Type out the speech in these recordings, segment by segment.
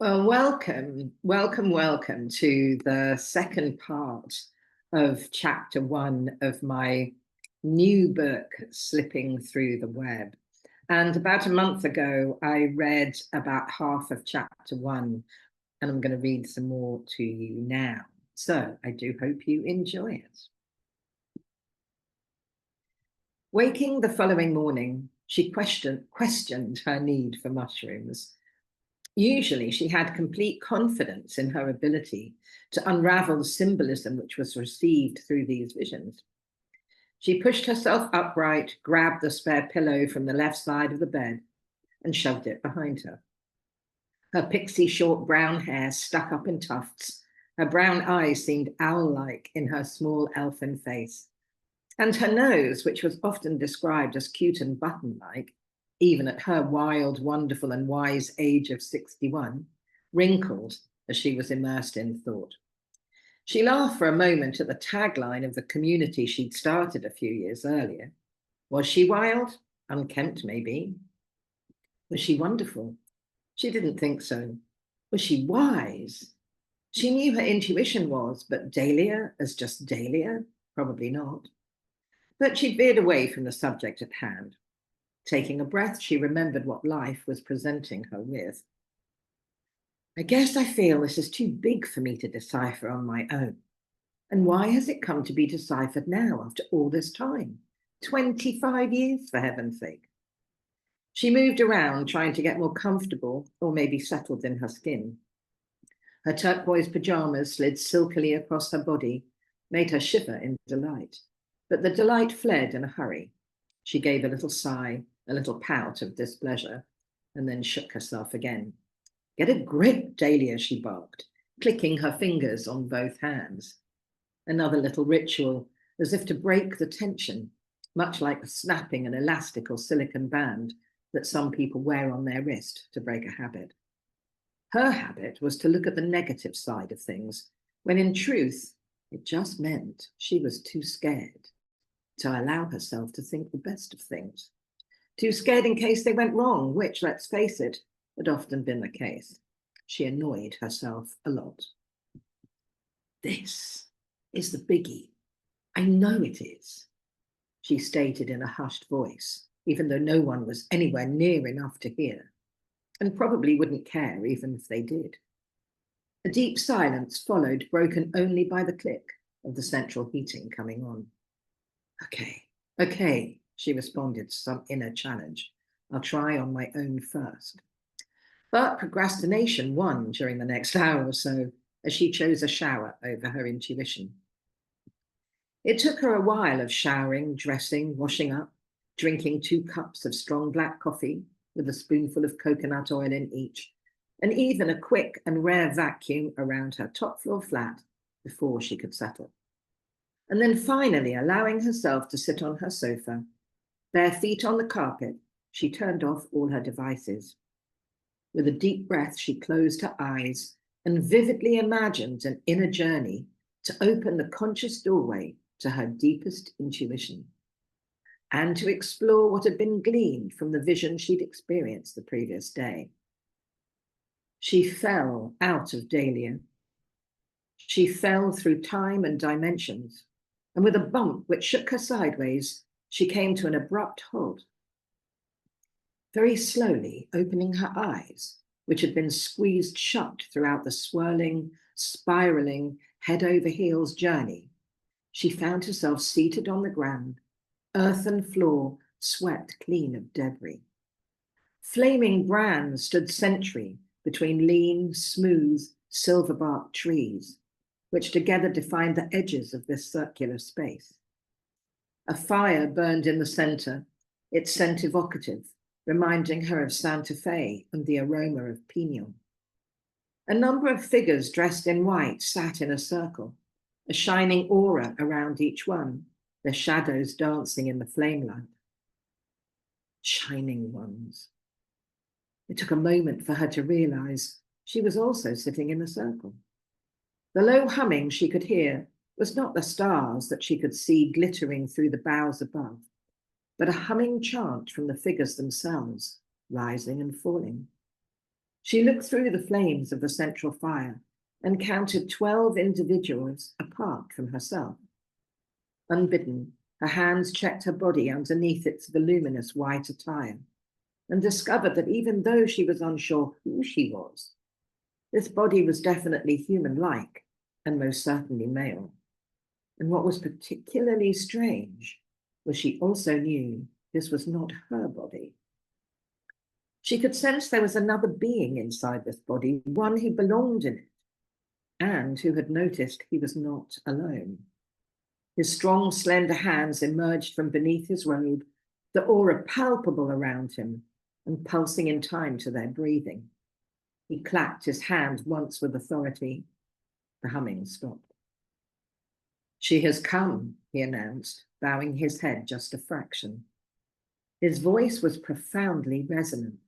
Well, welcome to the second part of chapter one of my new book, Slipping Through the Web. And about a month ago, I read about half of chapter one, and I'm going to read some more to you now. So I do hope you enjoy it. Waking the following morning, she questioned her need for mushrooms. Usually, she had complete confidence in her ability to unravel the symbolism which was received through these visions. She pushed herself upright, grabbed the spare pillow from the left side of the bed, and shoved it behind her. Her pixie short brown hair stuck up in tufts. Her brown eyes seemed owl-like in her small elfin face. And her nose, which was often described as cute and button-like, even at her wild, wonderful, and wise age of 61, wrinkled as she was immersed in thought. She laughed for a moment at the tagline of the community she'd started a few years earlier. Was she wild? Unkempt, maybe. Was she wonderful? She didn't think so. Was she wise? She knew her intuition was, but Dahlia as just Dahlia? Probably not. But she'd veered away from the subject at hand. Taking a breath, she remembered what life was presenting her with. I guess I feel this is too big for me to decipher on my own. And why has it come to be deciphered now after all this time? 25 years, for heaven's sake. She moved around, trying to get more comfortable or maybe settled in her skin. Her turquoise pajamas slid silkily across her body, made her shiver in delight. But the delight fled in a hurry. She gave a little sigh, a little pout of displeasure, and then shook herself again. Get a grip, Dahlia, she barked, clicking her fingers on both hands. Another little ritual, as if to break the tension, much like snapping an elastic or silicon band that some people wear on their wrist to break a habit. Her habit was to look at the negative side of things, when in truth, it just meant she was too scared to allow herself to think the best of things. Too scared in case they went wrong, which, let's face it, had often been the case. She annoyed herself a lot. This is the biggie. I know it is, she stated in a hushed voice, even though no one was anywhere near enough to hear, and probably wouldn't care even if they did. A deep silence followed, broken only by the click of the central heating coming on. Okay, she responded to some inner challenge. I'll try on my own first. But procrastination won during the next hour or so, as she chose a shower over her intuition. It took her a while of showering, dressing, washing up, drinking 2 cups of strong black coffee with a spoonful of coconut oil in each, and even a quick and rare vacuum around her top floor flat before she could settle. And then finally allowing herself to sit on her sofa, bare feet on the carpet, she turned off all her devices. With a deep breath, she closed her eyes and vividly imagined an inner journey to open the conscious doorway to her deepest intuition and to explore what had been gleaned from the vision she'd experienced the previous day. She fell out of Dahlia. She fell through time and dimensions, and with a bump which shook her sideways, she came to an abrupt halt. Very slowly opening her eyes, which had been squeezed shut throughout the swirling, spiraling, head over heels journey, she found herself seated on the ground, earthen floor swept clean of debris. Flaming brands stood sentry between lean, smooth, silver-barked trees, which together defined the edges of this circular space. A fire burned in the center, its scent evocative, reminding her of Santa Fe and the aroma of piñol. A number of figures dressed in white sat in a circle, a shining aura around each one, their shadows dancing in the flame light. Shining ones. It took a moment for her to realize she was also sitting in a circle. The low humming she could hear was not the stars that she could see glittering through the boughs above, but a humming chant from the figures themselves, rising and falling. She looked through the flames of the central fire and counted 12 individuals apart from herself. Unbidden, her hands checked her body underneath its voluminous white attire and discovered that even though she was unsure who she was, this body was definitely human-like and most certainly male. And what was particularly strange was she also knew this was not her body. She could sense there was another being inside this body, one who belonged in it, and who had noticed he was not alone. His strong, slender hands emerged from beneath his robe, the aura palpable around him and pulsing in time to their breathing. He clapped his hand once with authority. The humming stopped. "She has come," he announced, bowing his head just a fraction. His voice was profoundly resonant,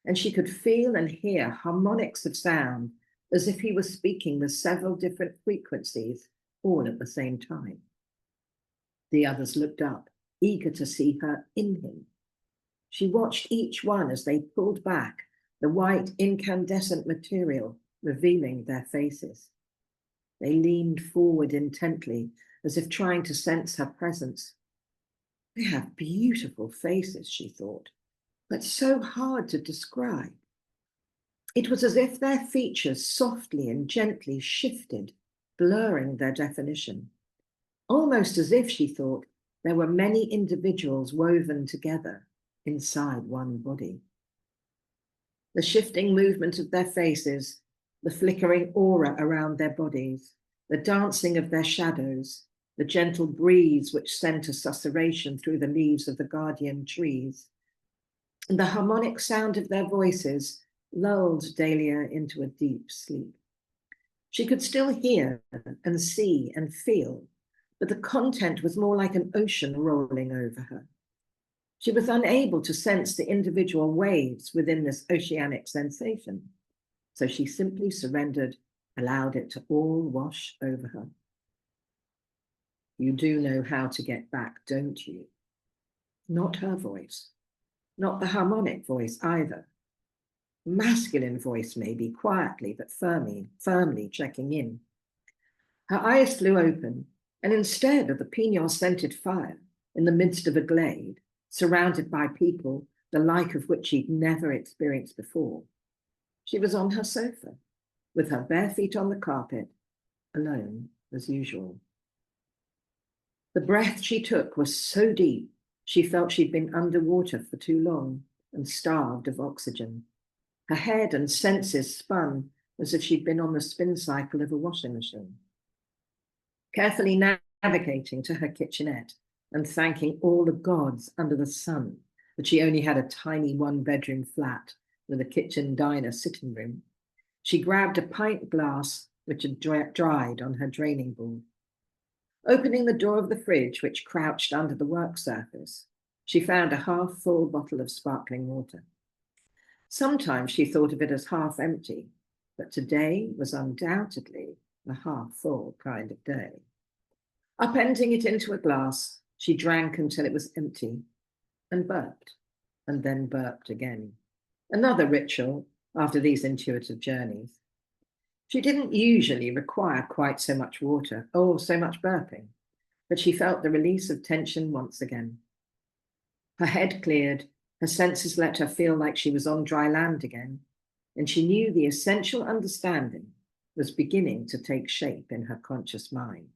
and she could feel and hear harmonics of sound as if he was speaking with several different frequencies all at the same time. The others looked up, eager to see her in him. She watched each one as they pulled back the white incandescent material, revealing their faces. They leaned forward intently, as if trying to sense her presence. They have beautiful faces, she thought, but so hard to describe. It was as if their features softly and gently shifted, blurring their definition. Almost as if, she thought, there were many individuals woven together inside one body. The shifting movement of their faces, the flickering aura around their bodies, the dancing of their shadows, the gentle breeze which sent a susurration through the leaves of the guardian trees, and the harmonic sound of their voices lulled Dahlia into a deep sleep. She could still hear and see and feel, but the content was more like an ocean rolling over her. She was unable to sense the individual waves within this oceanic sensation, so she simply surrendered, allowed it to all wash over her. "You do know how to get back, don't you?" Not her voice, not the harmonic voice either. Masculine voice maybe, quietly but firmly checking in. Her eyes flew open, and instead of the peñol-scented fire in the midst of a glade, surrounded by people the like of which she'd never experienced before, she was on her sofa, with her bare feet on the carpet, alone as usual. The breath she took was so deep, she felt she'd been underwater for too long and starved of oxygen. Her head and senses spun as if she'd been on the spin cycle of a washing machine. Carefully navigating to her kitchenette and thanking all the gods under the sun that she only had a tiny one-bedroom flat with a kitchen diner sitting room, she grabbed a pint glass which had dried on her draining board. Opening the door of the fridge, which crouched under the work surface, she found a half-full bottle of sparkling water. Sometimes she thought of it as half empty, but today was undoubtedly a half-full kind of day. Upending it into a glass, she drank until it was empty and burped, and then burped again. Another ritual after these intuitive journeys. She didn't usually require quite so much water or so much burping, but she felt the release of tension once again. Her head cleared, her senses let her feel like she was on dry land again, and she knew the essential understanding was beginning to take shape in her conscious mind.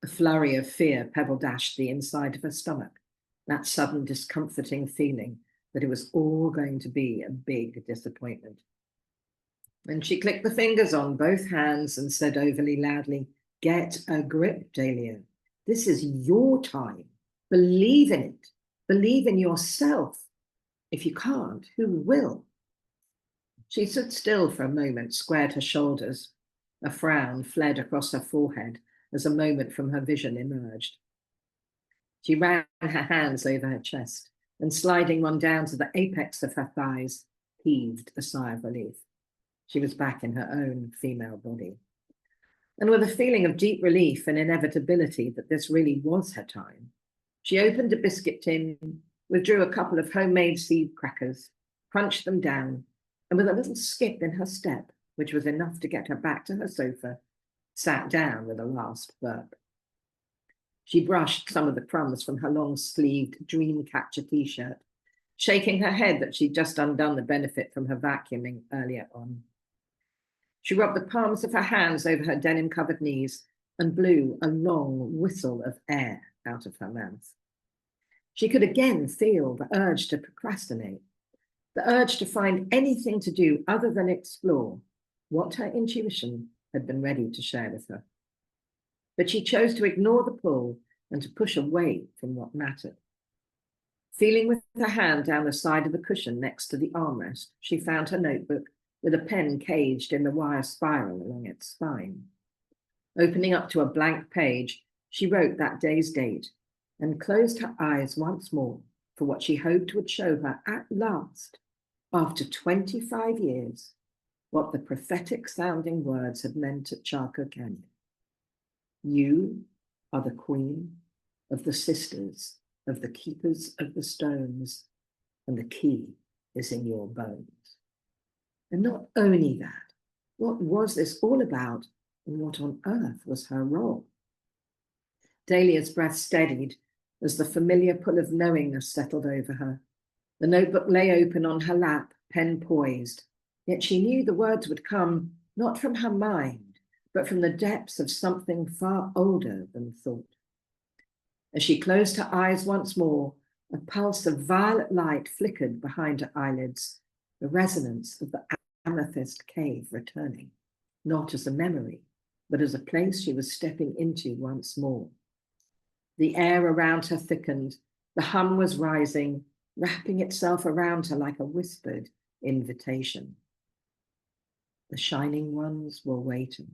A flurry of fear pebble-dashed the inside of her stomach, that sudden discomforting feeling that it was all going to be a big disappointment. And she clicked the fingers on both hands and said overly loudly, "Get a grip, Dahlia. This is your time. Believe in it. Believe in yourself. If you can't, who will?" She stood still for a moment, squared her shoulders. A frown fled across her forehead as a moment from her vision emerged. She ran her hands over her chest and, sliding one down to the apex of her thighs, heaved a sigh of relief. She was back in her own female body. And with a feeling of deep relief and inevitability that this really was her time, she opened a biscuit tin, withdrew a couple of homemade seed crackers, crunched them down, and with a little skip in her step, which was enough to get her back to her sofa, sat down with a last burp. She brushed some of the crumbs from her long-sleeved Dreamcatcher t-shirt, shaking her head that she'd just undone the benefit from her vacuuming earlier on. She rubbed the palms of her hands over her denim-covered knees and blew a long whistle of air out of her mouth. She could again feel the urge to procrastinate, the urge to find anything to do other than explore what her intuition had been ready to share with her. But she chose to ignore the pull and to push away from what mattered. Feeling with her hand down the side of the cushion next to the armrest, she found her notebook with a pen caged in the wire spiral along its spine. Opening up to a blank page, she wrote that day's date and closed her eyes once more for what she hoped would show her at last, after 25 years, what the prophetic-sounding words had meant at Chaco Canyon. You are the queen of the sisters of the keepers of the stones, and the key is in your bones. And not only that, what was this all about, and what on earth was her role? Dahlia's breath steadied as the familiar pull of knowingness settled over her. The notebook lay open on her lap, pen poised, yet she knew the words would come not from her mind, but from the depths of something far older than thought. As she closed her eyes once more, a pulse of violet light flickered behind her eyelids, the resonance of the amethyst cave returning, not as a memory, but as a place she was stepping into once more. The air around her thickened, the hum was rising, wrapping itself around her like a whispered invitation. The shining ones were waiting.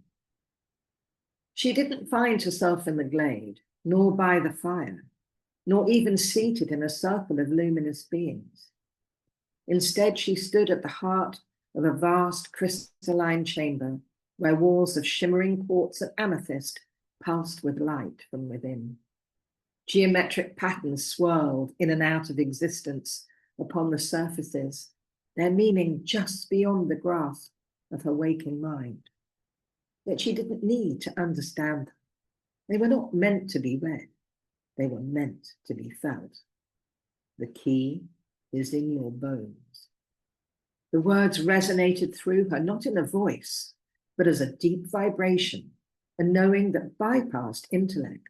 She didn't find herself in the glade, nor by the fire, nor even seated in a circle of luminous beings. Instead, she stood at the heart of a vast crystalline chamber where walls of shimmering quartz and amethyst pulsed with light from within. Geometric patterns swirled in and out of existence upon the surfaces, their meaning just beyond the grasp of her waking mind. Yet she didn't need to understand them. They were not meant to be read. They were meant to be felt. The key is in your bones. The words resonated through her, not in a voice, but as a deep vibration, a knowing that bypassed intellect.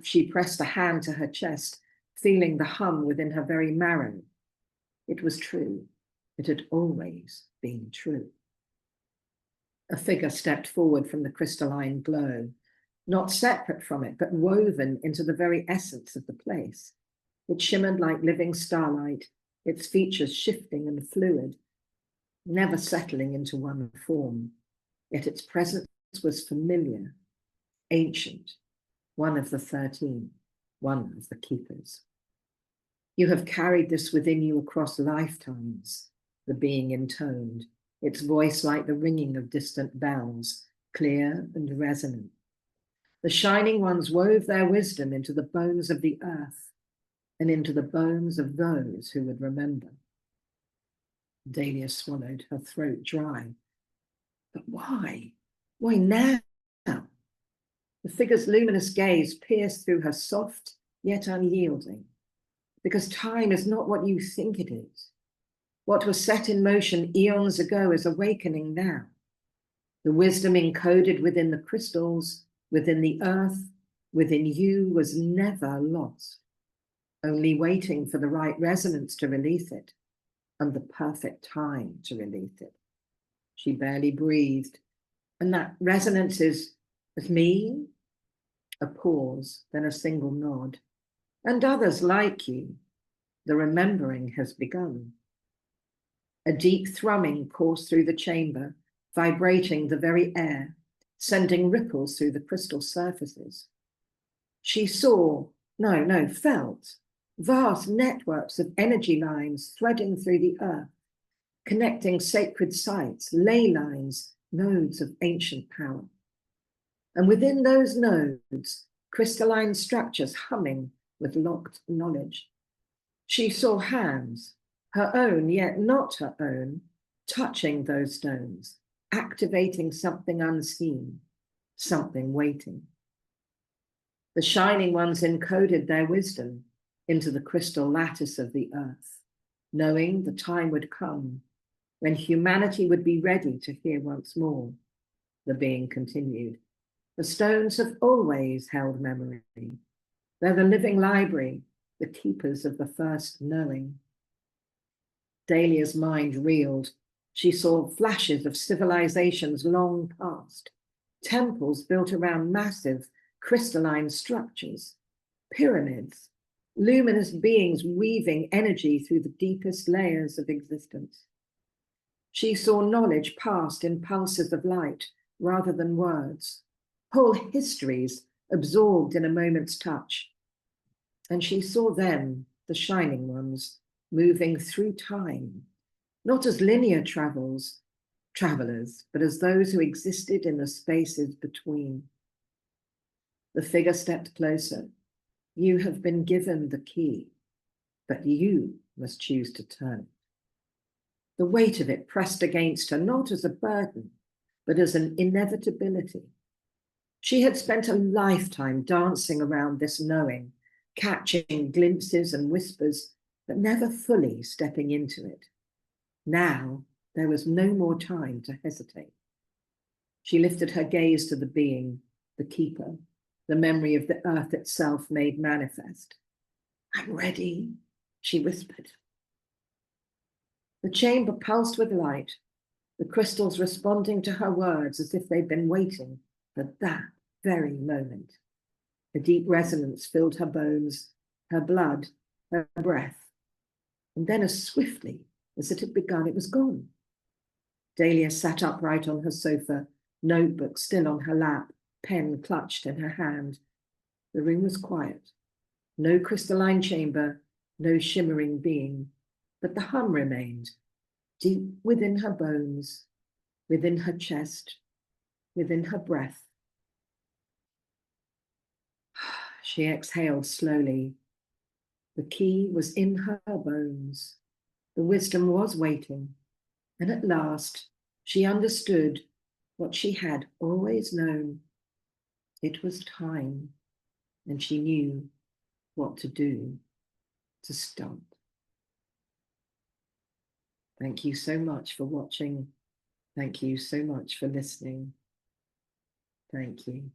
She pressed a hand to her chest, feeling the hum within her very marrow. It was true. It had always been true. A figure stepped forward from the crystalline glow, not separate from it, but woven into the very essence of the place. It shimmered like living starlight, its features shifting and fluid, never settling into one form. Yet its presence was familiar, ancient, one of the 13, one of the keepers. You have carried this within you across lifetimes, the being intoned, its voice like the ringing of distant bells, clear and resonant. The shining ones wove their wisdom into the bones of the earth and into the bones of those who would remember. Dahlia swallowed, her throat dry. But why? Why now? The figure's luminous gaze pierced through her soft, yet unyielding. Because time is not what you think it is. What was set in motion eons ago is awakening now. The wisdom encoded within the crystals, within the earth, within you was never lost, only waiting for the right resonance to release it and the perfect time to release it. She barely breathed, and that resonance is with me. A pause, then a single nod. And others like you. The remembering has begun. A deep thrumming coursed through the chamber, vibrating the very air, sending ripples through the crystal surfaces. She felt vast networks of energy lines threading through the earth, connecting sacred sites, ley lines, nodes of ancient power. And within those nodes, crystalline structures humming with locked knowledge. She saw hands, her own, yet not her own, touching those stones, activating something unseen, something waiting. The shining ones encoded their wisdom into the crystal lattice of the earth, knowing the time would come when humanity would be ready to hear once more. The being continued. The stones have always held memory. They're the living library, the keepers of the first knowing. Dahlia's mind reeled. She saw flashes of civilizations long past, temples built around massive crystalline structures, pyramids, luminous beings weaving energy through the deepest layers of existence. She saw knowledge passed in pulses of light rather than words, whole histories absorbed in a moment's touch. And she saw them, the shining ones, moving through time, not as linear travelers, but as those who existed in the spaces between. The figure stepped closer. You have been given the key, but you must choose to turn it. The weight of it pressed against her, not as a burden, but as an inevitability. She had spent a lifetime dancing around this knowing, catching glimpses and whispers, but never fully stepping into it. Now there was no more time to hesitate. She lifted her gaze to the being, the keeper, the memory of the earth itself made manifest. I'm ready, she whispered. The chamber pulsed with light, the crystals responding to her words as if they'd been waiting for that very moment. A deep resonance filled her bones, her blood, her breath. And then as swiftly as it had begun, it was gone. Dahlia sat upright on her sofa, notebook still on her lap, pen clutched in her hand. The room was quiet. No crystalline chamber, no shimmering being, but the hum remained, deep within her bones, within her chest, within her breath. She exhaled slowly. The key was in her bones. The wisdom was waiting, and at last she understood what she had always known. It was time, and she knew what to do to start. Thank you so much for watching. Thank you so much for listening. Thank you.